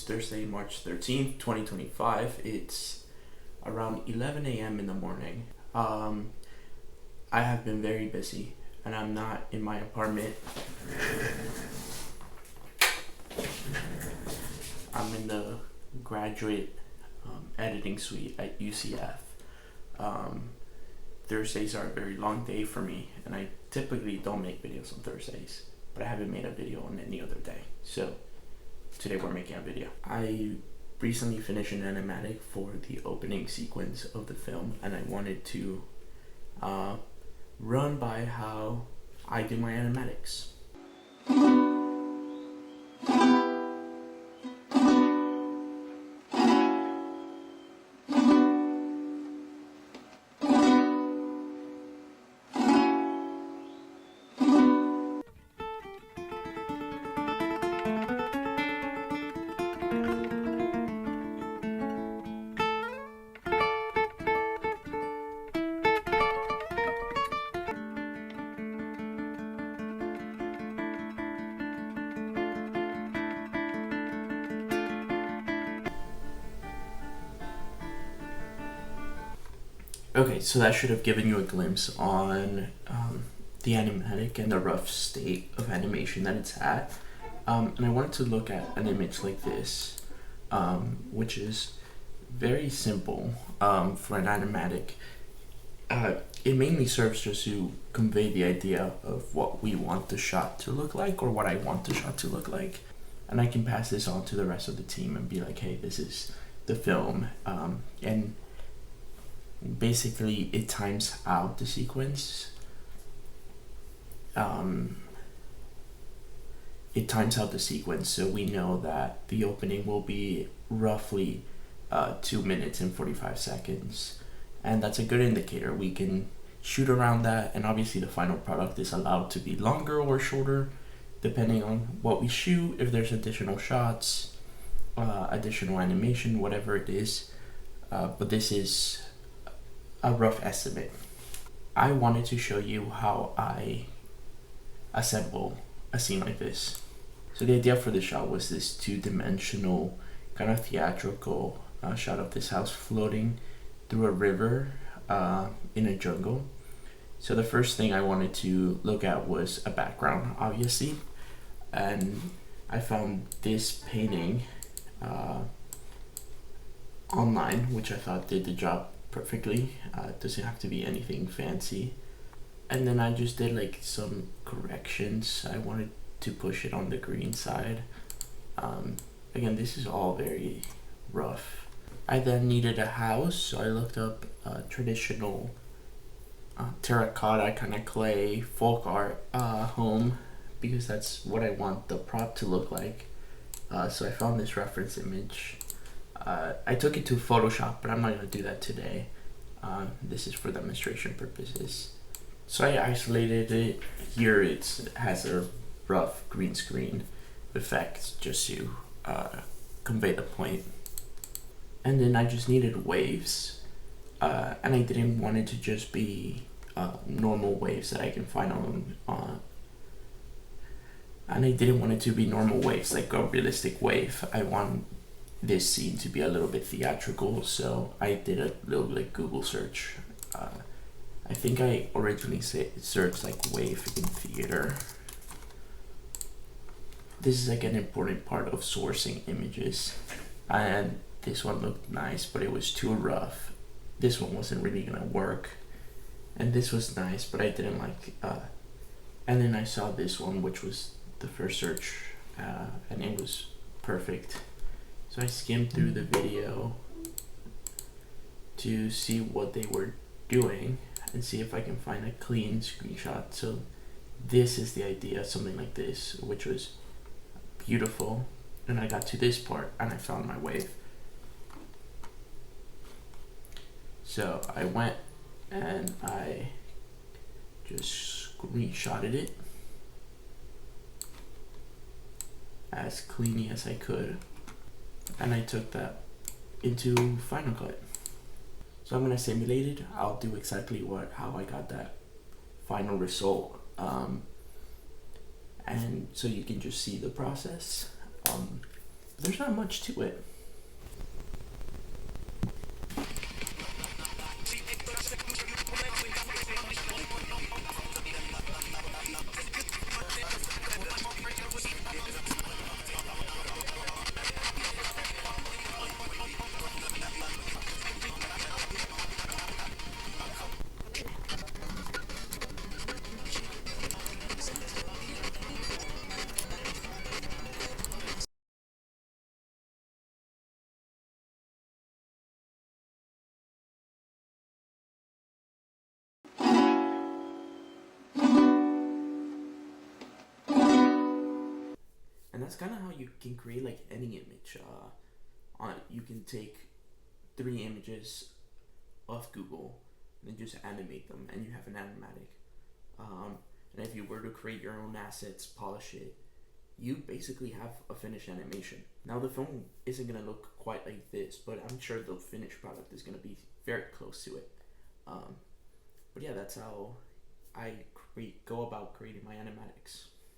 Thursday, March 13th, 2025. It's around 11 a.m. in the morning. I have been very busy and I'm not in my apartment. I'm in the graduate editing suite at UCF. Thursdays are a very long day for me, and I typically don't make videos on Thursdays, but I haven't made a video on any other day. So today we're making a video. I recently finished an animatic for the opening sequence of the film, and I wanted to run by how I do my animatics. Okay, so that should have given you a glimpse on the animatic and the rough state of animation that it's at. And I wanted to look at an image like this, which is very simple for an animatic. It mainly serves just to convey the idea of what we want the shot to look like, or what I want the shot to look like. And I can pass this on to the rest of the team and be like, hey, this is the film. And basically it times out the sequence. It times out the sequence, so we know that the opening will be roughly 2 minutes and 45 seconds, and that's a good indicator. We can shoot around that, and obviously the final product is allowed to be longer or shorter depending on what we shoot, if there's additional shots, additional animation, whatever it is. But this is a rough estimate. I wanted to show you how I assemble a scene like this. So the idea for the shot was this two-dimensional kind of theatrical shot of this house floating through a river in a jungle. So the first thing I wanted to look at was a background, obviously, and I found this painting online, which I thought did the job perfectly. It doesn't have to be anything fancy. And then I just did like some corrections. I wanted to push it on the green side. Again, this is all very rough. I then needed a house, so I looked up traditional terracotta kind of clay folk art home, because that's what I want the prop to look like. So I found this reference image. I took it to Photoshop, but I'm not going to do that today. This is for demonstration purposes. So I isolated it. Here it has a rough green screen effect just to convey the point. And then I just needed waves. And I didn't want it to just be normal waves that I can find on and I didn't want it to be normal waves, like a realistic wave. I want this scene to be a little bit theatrical, so I did a little like Google search. I think I originally searched like wave in theater. This is like an important part of sourcing images, and this one looked nice, but it was too rough. This one wasn't really gonna work, and this was nice, but I didn't like. And then I saw this one, which was the first search, and it was perfect. So I skimmed through the video to see what they were doing and see if I can find a clean screenshot. So this is the idea, something like this, which was beautiful. And I got to this part and I found my wave. So I went and I just screenshotted it as cleanly as I could, and I took that into Final Cut. So I'm gonna simulate it. I'll do exactly how I got that final result, and so you can just see the process. there's not much to it. And that's kind of how you can create like any image. You can take 3 images off Google and then just animate them, and you have an animatic. And if you were to create your own assets, polish it, you basically have a finished animation. Now the film isn't gonna look quite like this, but I'm sure the finished product is gonna be very close to it. But yeah, that's how I go about creating my animatics.